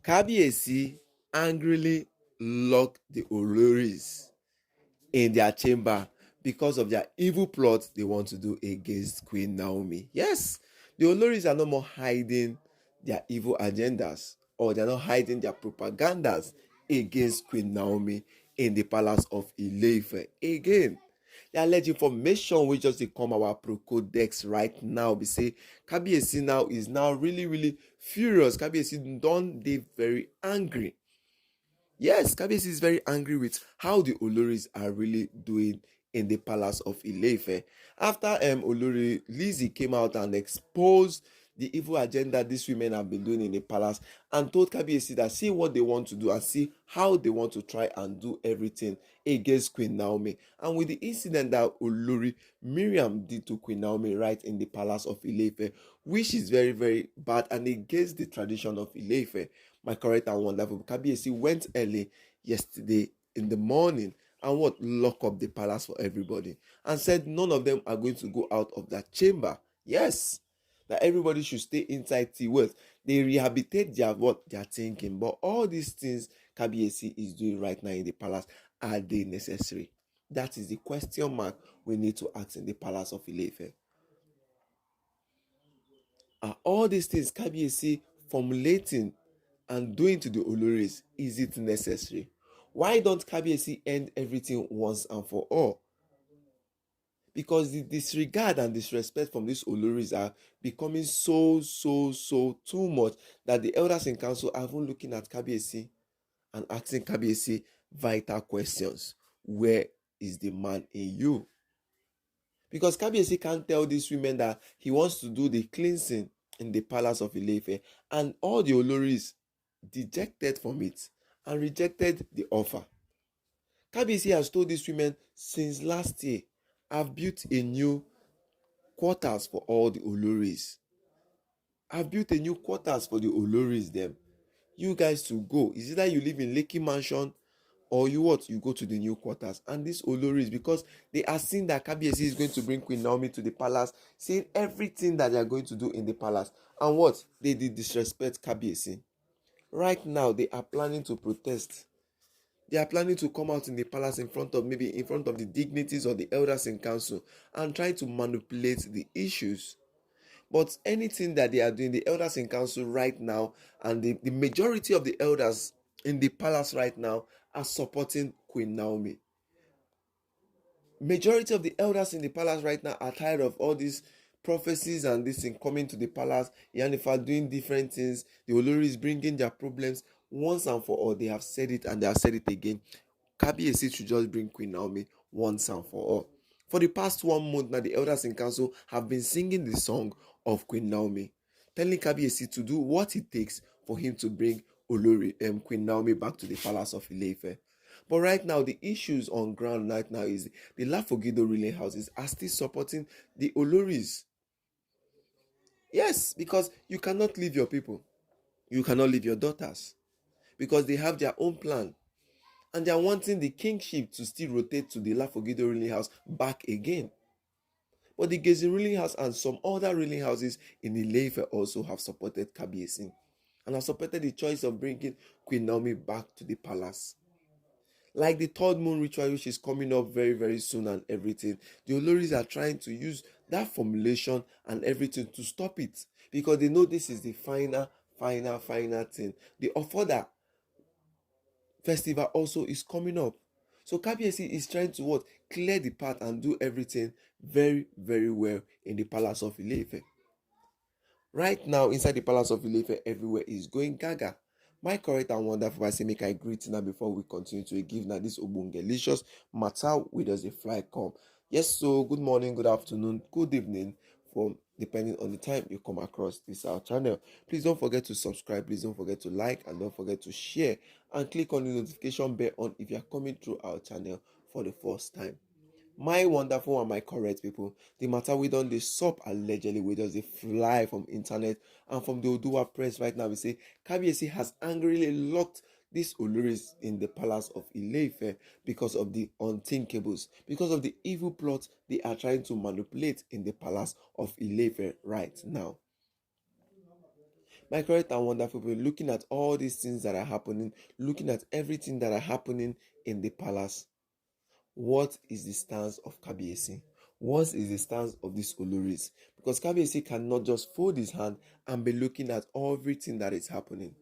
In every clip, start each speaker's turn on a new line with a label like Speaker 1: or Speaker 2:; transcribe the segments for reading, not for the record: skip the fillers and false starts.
Speaker 1: Kabiyesi angrily locked the Oloris in their chamber because of their evil plot they want to do against Queen Naomi. Yes, the Oloris are no more hiding their evil agendas, or they're not hiding their propagandas against Queen Naomi in the palace of Ile-Ife. Again, the alleged information wey just dey come our pro-codex right now be say Kabiyesi now is now really furious. Kabiyesi don dey very angry. Yes, Kabiyesi is very angry with how the Oloris are really doing in the palace of Ile-Ife. After Olori Lizzie came out and exposed the evil agenda these women have been doing in the palace and told Kabiyesi that see what they want to do and see how they want to try and do everything against Queen Naomi. And with the incident that Olori Miriam did to Queen Naomi right in the palace of Ile-Ife, which is very bad and against the tradition of Ile-Ife, my correct and wonderful Kabiyesi went early yesterday in the morning and lock up the palace for everybody and said none of them are going to go out of that chamber. Yes, that everybody should stay inside till what they rehabilitate their thinking. But all these things Kabiyesi is doing right now in the palace, are they necessary? That is the question mark we need to ask in the palace of Ile-Ife. Are all these things Kabiyesi formulating and doing to the Oloris, is it necessary? Why don't Kabiyesi end everything once and for all? Because the disregard and disrespect from these Oloris are becoming so too much that the elders in council are even looking at Kabiyesi and asking Kabiyesi vital questions. Where is the man in you? Because Kabiyesi can't tell these women that he wants to do the cleansing in the palace of Ile-Ife, and all the Oloris dejected from it and rejected the offer. Kabiyesi has told these women since last year, I've built a new quarters for all the Oloris. I've built a new quarters for the Oloris them. You guys to go. Is either you live in Lekki Mansion or you go to the new quarters. And these Oloris, because they are seeing that Kabiyesi is going to bring Queen Naomi to the palace, saying everything that they are going to do in the palace. And they did disrespect Kabiyesi. Right now, they are planning to protest. They are planning to come out in the palace in front of the dignitaries or the elders in council and try to manipulate the issues. But anything that they are doing, the elders in council right now and the majority of the elders in the palace right now are supporting Queen Naomi. Majority of the elders in the palace right now are tired of all these prophecies and this thing coming to the palace. Yanifa doing different things. The Oloris bringing their problems once and for all. They have said it and they have said it again. Kabiyesi should just bring Queen Naomi once and for all. For the past 1 month now, the elders in council have been singing the song of Queen Naomi, telling Kabiyesi to do what it takes for him to bring Queen Naomi back to the palace of Ile-Ife. But right now, the issues on ground right now is the Lafogido ruling houses are still supporting the Oloris. Yes, because you cannot leave your people. You cannot leave your daughters. Because they have their own plan. And they are wanting the kingship to still rotate to the Lafogido ruling house back again. But the Gezi ruling house and some other ruling houses in Ile-Ife also have supported Kabiyesi and have supported the choice of bringing Queen Naomi back to the palace. Like the third moon ritual, which is coming up very soon and everything, the Oloris are trying to use that formulation and everything to stop it because they know this is the final thing. The Ofoda festival also is coming up. So Kabiyesi is trying to clear the path and do everything very well in the palace of Ile-Ife. Right now, inside the palace of Ile-Ife, everywhere is going gaga. My correct and wonderful, I say make I greet now before we continue to give now this obongelicious matter where does the fly come. Yes, so good morning, good afternoon, good evening, depending on the time you come across this our channel. Please don't forget to subscribe, please don't forget to like, and don't forget to share and click on the notification bell on if you are coming through our channel for the first time. My wonderful and my correct people, the matter we done the sup allegedly we just fly from internet and from the Oduduwa press right now. We say Kabiyesi has angrily locked these Oloris in the palace of Ile-Ife because of the unthinkables, because of the evil plots they are trying to manipulate in the palace of Ile-Ife right now. My correct and wonderful people, looking at all these things that are happening, looking at everything that are happening in the palace, what is the stance of Kabiyesi? What is the stance of these Oloris? Because Kabiyesi cannot just fold his hand and be looking at everything that is happening.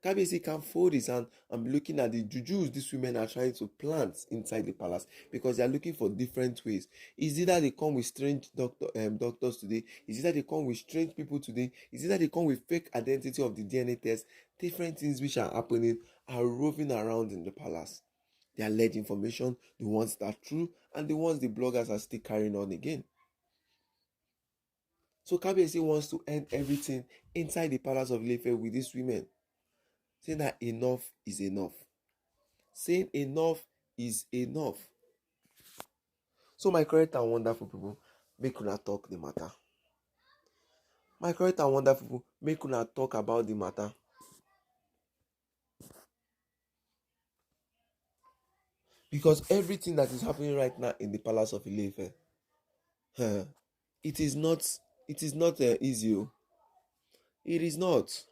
Speaker 1: Kabiyesi can fold his hand and be looking at the jujus these women are trying to plant inside the palace, because they are looking for different ways. Is either they come with strange doctors today, is either they come with strange people today, is either they come with fake identity of the DNA test. Different things which are happening are roving around in the palace. They are alleged information, the ones that are true, and the ones the bloggers are still carrying on again. So Kabiyesi wants to end everything inside the palace of Ile-Ife with these women, saying that enough is enough. Saying enough is enough. So my correct and wonderful people, make una talk the matter. My correct and wonderful people, make una talk about the matter. Because everything that is happening right now in the palace of Ile-Ife, it is not easy. It is not.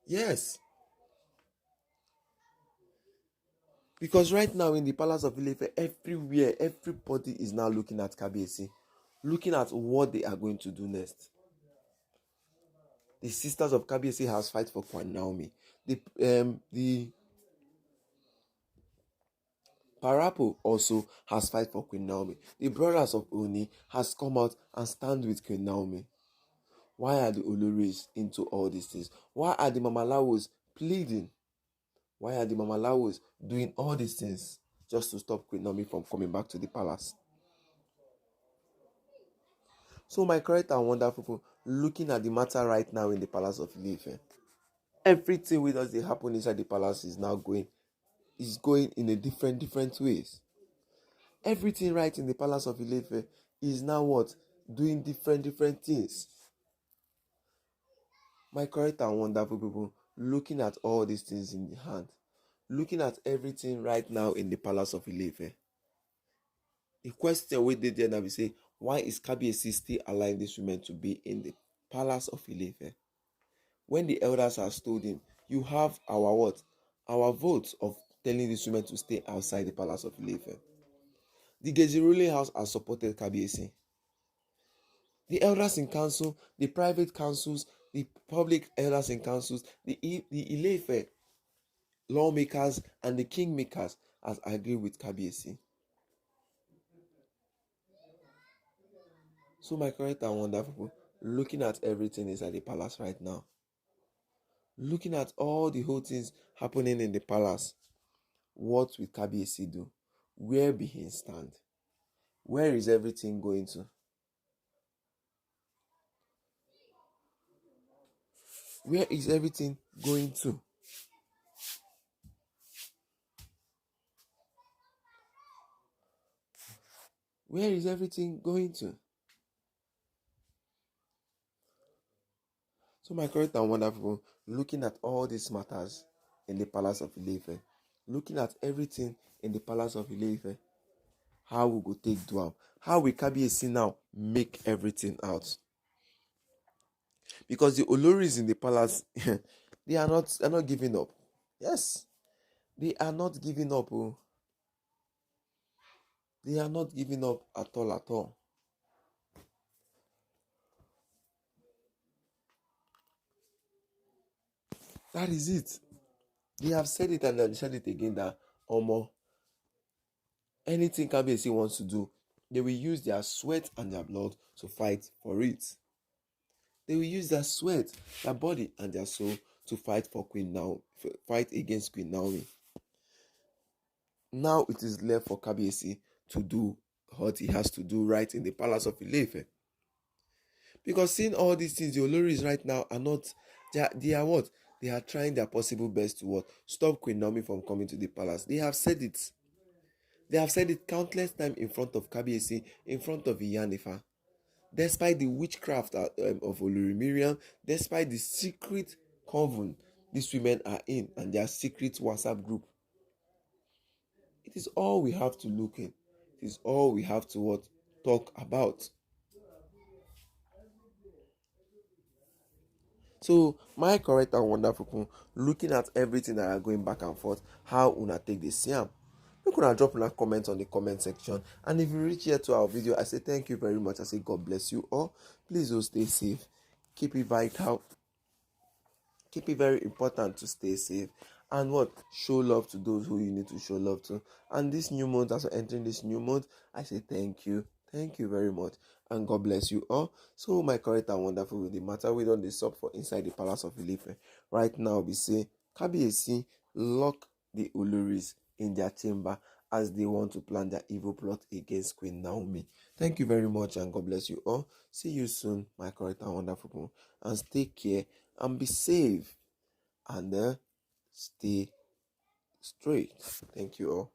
Speaker 1: Yes. Because right now in the palace of Ile-Ife, everywhere, everybody is now looking at Kabiyesi, looking at what they are going to do next. The sisters of Kabiyesi has fight for Queen Naomi. The Parapo also has fight for Queen Naomi. The brothers of Ooni has come out and stand with Queen Naomi. Why are the Oloris into all these things? Why are the Mamalawos pleading? Why are the Mamalawos doing all these things just to stop Queen Naomi from coming back to the palace? So my correct and wonderful people, looking at the matter right now in the palace of Ile-Ife, everything with us they happen inside the palace is now going in a different ways. Everything right in the palace of Ile-Ife is now what? Doing different things. My correct and wonderful people, looking at all these things in the hand, looking at everything right now in the palace of Ile-Ife. The question we did there now, we say, why is Kabiyesi still allowing these women to be in the palace of Ile-Ife? When the elders has told him, you have our what? Our vote of telling these women to stay outside the palace of Ile-Ife. The Gezi ruling house has supported Kabiyesi. The elders in council, the private councils, the public elders in councils, the Ile-Ife lawmakers and the kingmakers has agreed with Kabiyesi. So my correct and wonderful, looking at everything inside the palace right now, looking at all the whole things happening in the palace, what will Kabiyesi do? Where will he stand? Where is everything going to? Where is everything going to? Where is everything going to? So my correct and wonderful, looking at all these matters in the palace of Ile-Ife, looking at everything in the palace of Ile-Ife, how we go take do am? How will Kabiyesi now make everything out? Because the Oloris in the palace, they are not giving up. Yes, they are not giving up. Oh. They are not giving up at all, at all. That is it. They have said it and they said it again that Omo, anything Kabiyesi wants to do, they will use their sweat and their blood to fight for it. They will use their sweat, their body, and their soul to fight for Queen Naomi, fight against Queen Naomi. Now it is left for Kabiyesi to do what he has to do right in the palace of Ile-Ife. Because seeing all these things, the Oloris right now are not, they are what? They are trying their possible best to what? Stop Queen Naomi from coming to the palace. They have said it. They have said it countless times in front of Kabiyesi, in front of Iyanifa. Despite the witchcraft of Olori Miriam, despite the secret coven these women are in and their secret WhatsApp group. It is all we have to look in. It is all we have to what? Talk about. So my correct and wonderful people, looking at everything that are going back and forth, how una take the same. Make una drop una comment on the comment section. And if you reach here to our video, I say thank you very much. I say God bless you all. Please do stay safe. Keep it vital. Keep it very important to stay safe. And what? Show love to those who you need to show love to. And this new month, as we're entering this new month, I say thank you. Thank you very much. And God bless you all. So my correct and wonderful with the matter we don't sub for inside the palace of Ile-Ife. Right now we say Kabiyesi lock the Oloris in their chamber as they want to plan their evil plot against Queen Naomi. Thank you very much and God bless you all. See you soon, my correct and wonderful people. And take care and be safe and stay straight. Thank you all.